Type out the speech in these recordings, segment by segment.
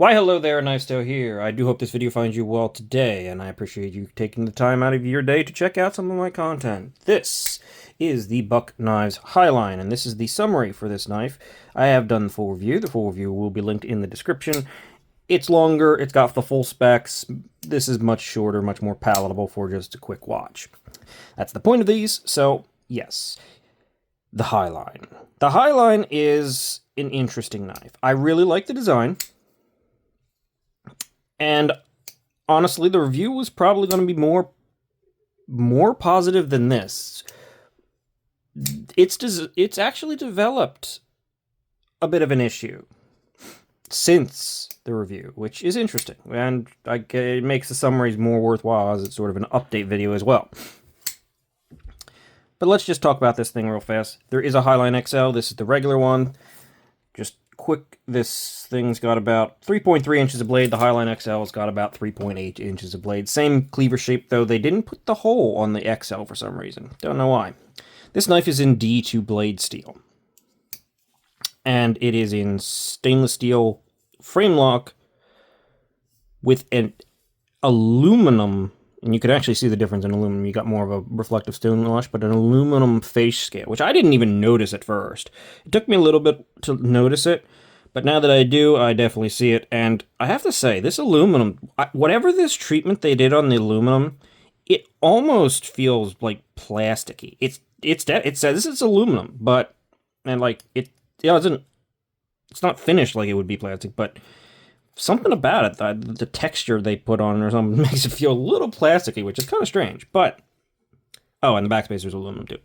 Why, hello there, Knifesto here. I do hope this video finds you well today, and I appreciate you taking the time out of your day to check out some of my content. This is the Buck Knives Hiline, and this is the summary for this knife. I have done the full review. The full review will be linked in the description. It's longer, it's got the full specs. This is much shorter, much more palatable for just a quick watch. That's the point of these, so yes. The Hiline. The Hiline is an interesting knife. I really like the design. And honestly, the review was probably going to be more positive than this. It's actually developed a bit of an issue since the review, which is interesting, and it makes the summaries more worthwhile as it's sort of an update video as well. But let's just talk about this thing real fast. There is a Hiline XL. This is the regular one. Just quick, this thing's got about 3.3 inches of blade. The Hiline XL's got about 3.8 inches of blade. Same cleaver shape, though. They didn't put the hole on the XL for some reason. Don't know why. This knife is in D2 blade steel. And it is in stainless steel frame lock with an aluminum, and you can actually see the difference in aluminum. You got more of a reflective stone wash, but an aluminum face scale, which I didn't even notice at first. It took me a little bit to notice it, but now that I do, I definitely see it. And I have to say, this aluminum, whatever this treatment they did on the aluminum, it almost feels like plasticky. It says it's aluminum, but it doesn't. It's not finished like it would be plastic, but something about it, the texture they put on it or something, makes it feel a little plasticky, which is kind of strange. But oh, and the backspacer's aluminum too.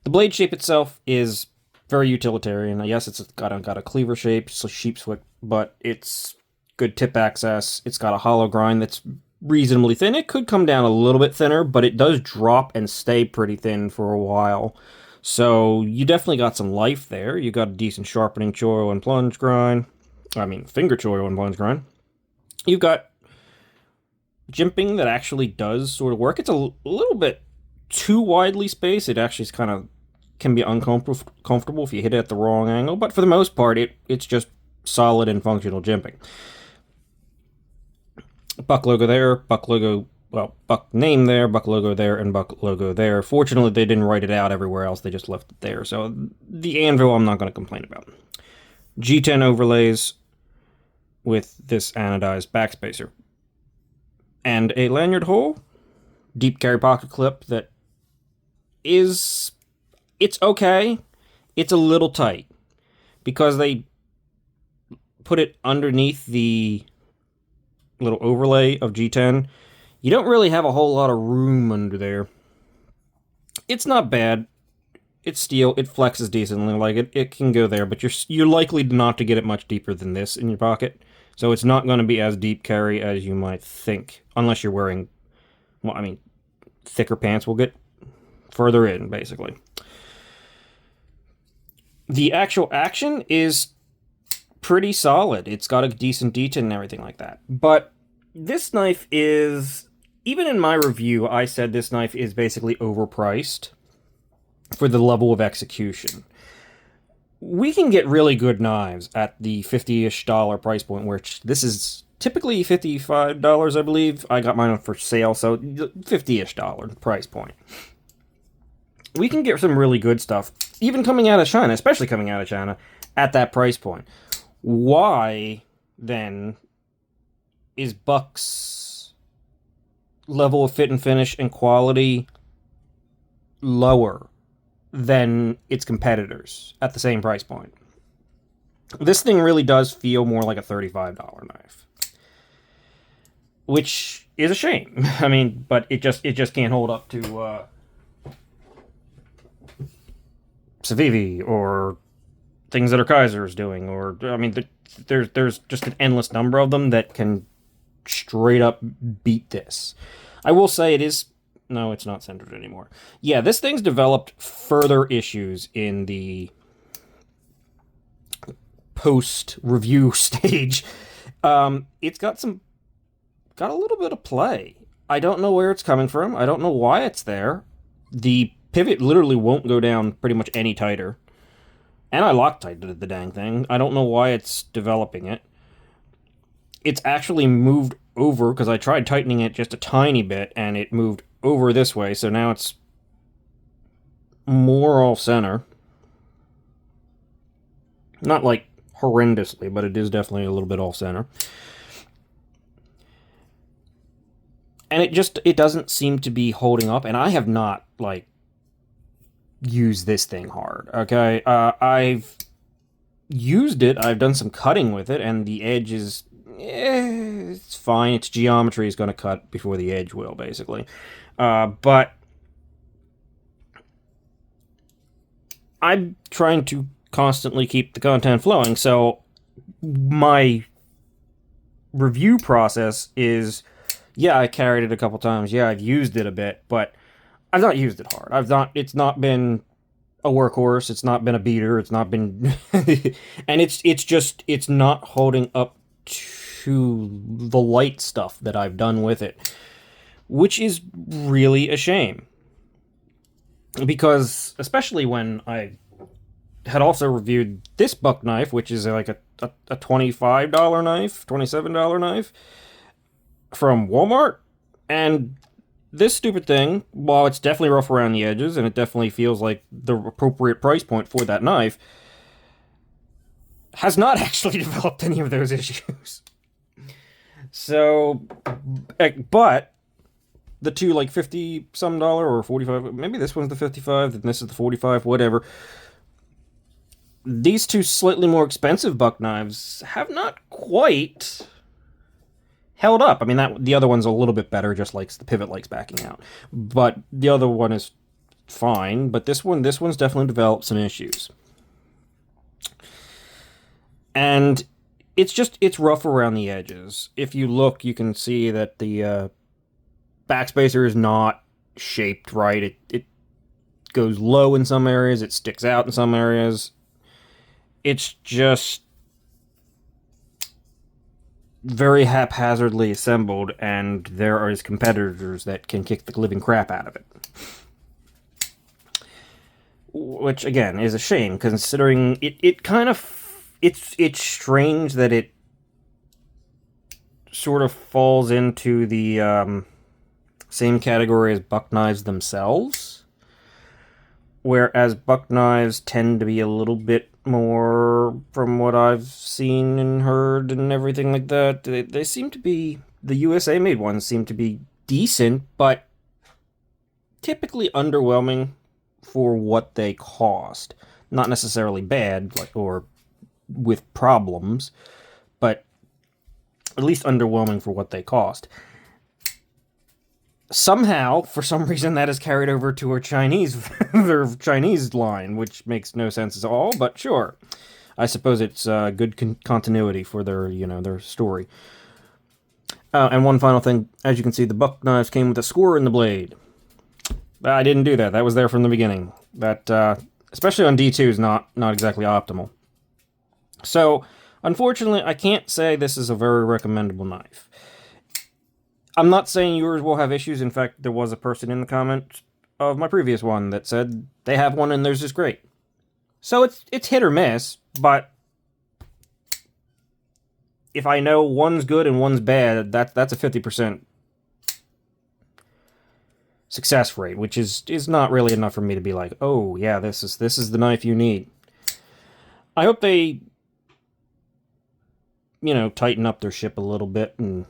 The blade shape itself is very utilitarian. Yes, it's got a cleaver shape, so sheep's foot, but it's good tip access. It's got a hollow grind that's reasonably thin. It could come down a little bit thinner, but it does drop and stay pretty thin for a while. So you definitely got some life there. You got a decent sharpening choil and plunge grind. Finger choil and plunge grind. You've got jimping that actually does sort of work. It's a little bit too widely spaced. It actually can be uncomfortable if you hit it at the wrong angle. But for the most part, it's just solid and functional jimping. Buck logo there, Buck logo. Well, Buck name there, Buck logo there, and Buck logo there. Fortunately, they didn't write it out everywhere else. They just left it there. So the anvil, I'm not going to complain about. G10 overlays with this anodized backspacer. And a lanyard hole, deep carry pocket clip that it's okay. It's a little tight because they put it underneath the little overlay of G10. You don't really have a whole lot of room under there. It's not bad. It's steel. It flexes decently. Like it can go there, but you're likely not to get it much deeper than this in your pocket. So it's not going to be as deep carry as you might think, unless you're wearing, thicker pants will get further in, basically. The actual action is pretty solid. It's got a decent detent and everything like that. But this knife is, even in my review, I said this knife is basically overpriced for the level of execution. We can get really good knives at the $50-ish price point, which this is typically $55, I believe. I got mine for sale, so $50-ish price point. We can get some really good stuff, even coming out of China, especially coming out of China, at that price point. Why, then, is Buck's level of fit and finish and quality lower than its competitors at the same price point? This thing really does feel more like a $35 knife, which is a shame. But it just can't hold up to Civivi or things that are Kaiser's doing, or there's just an endless number of them that can straight up beat this. I will say no, it's not centered anymore. Yeah, this thing's developed further issues in the post-review stage. It's got a little bit of play. I don't know where it's coming from. I don't know why it's there. The pivot literally won't go down pretty much any tighter. And I Loctited the dang thing. I don't know why it's developing it. It's actually moved over, because I tried tightening it just a tiny bit, and it moved over this way, so now it's more off-center. Not, like, horrendously, but it is definitely a little bit off-center. And it doesn't seem to be holding up, and I have not, like, used this thing hard, okay? I've used it, I've done some cutting with it, and the edge is, it's fine. Its geometry is going to cut before the edge will, basically. But I'm trying to constantly keep the content flowing, so my review process is, yeah, I carried it a couple times, yeah, I've used it a bit, but I've not used it hard. It's not been a workhorse, it's not been a beater, it's not been, and it's not holding up to the light stuff that I've done with it, which is really a shame. Because, especially when I had also reviewed this buck knife, which is like a $25 knife, $27 knife from Walmart, and this stupid thing, while it's definitely rough around the edges, and it definitely feels like the appropriate price point for that knife, has not actually developed any of those issues. So, but the two, like, 50-some dollar or 45, maybe this one's the 55, then this is the 45, whatever. These two slightly more expensive buck knives have not quite held up. I mean, the other one's a little bit better, just likes the pivot likes backing out. But the other one is fine, but this one's definitely developed some issues. And it's rough around the edges. If you look, you can see that the backspacer is not shaped right. It goes low in some areas, it sticks out in some areas. It's just very haphazardly assembled, and there are competitors that can kick the living crap out of it. Which, again, is a shame, considering it kind of... It's strange that it sort of falls into the same category as buck knives themselves, whereas buck knives tend to be a little bit more, from what I've seen and heard and everything like that, they seem to be, the USA made ones seem to be decent, but typically underwhelming for what they cost. Not necessarily bad, like, or with problems, but at least underwhelming for what they cost. Somehow, for some reason, that is carried over to their Chinese line, which makes no sense at all, but sure. I suppose it's good continuity for their story. And one final thing, as you can see, the buck knives came with a score in the blade. I didn't do that. That was there from the beginning. That, especially on D2, is not exactly optimal. So, unfortunately, I can't say this is a very recommendable knife. I'm not saying yours will have issues. In fact, there was a person in the comments of my previous one that said they have one and theirs is great. So it's hit or miss, but if I know one's good and one's bad, that's a 50% success rate, which is not really enough for me to be like, oh yeah, this is the knife you need. I hope they, tighten up their ship a little bit and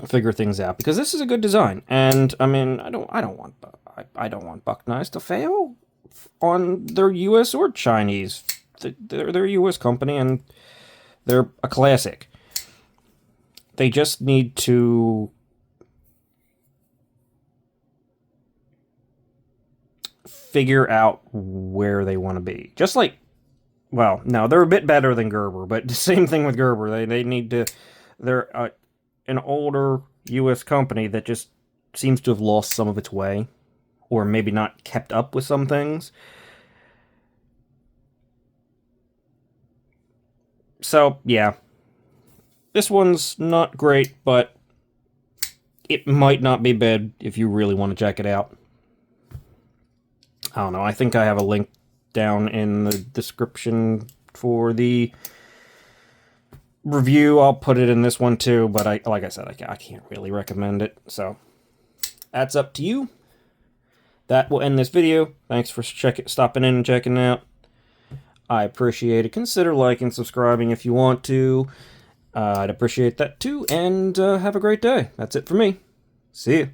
figure things out, because this is a good design, and I mean, I don't want buck knives to fail on their U.S. or Chinese. They're a U.S. company, and they're a classic. They just need to figure out where they want to be. Just like, well, no, they're a bit better than Gerber, but the same thing with Gerber. They need to. They're an older U.S. company that just seems to have lost some of its way, or maybe not kept up with some things. So, yeah. This one's not great, but it might not be bad if you really want to check it out. I don't know, I think I have a link down in the description for the review. I'll put it in this one too, but like I said, I can't really recommend it. So that's up to you. That will end this video. Thanks for stopping in and checking out. I appreciate it. Consider liking, subscribing if you want to. I'd appreciate that too, and have a great day. That's it for me. See you.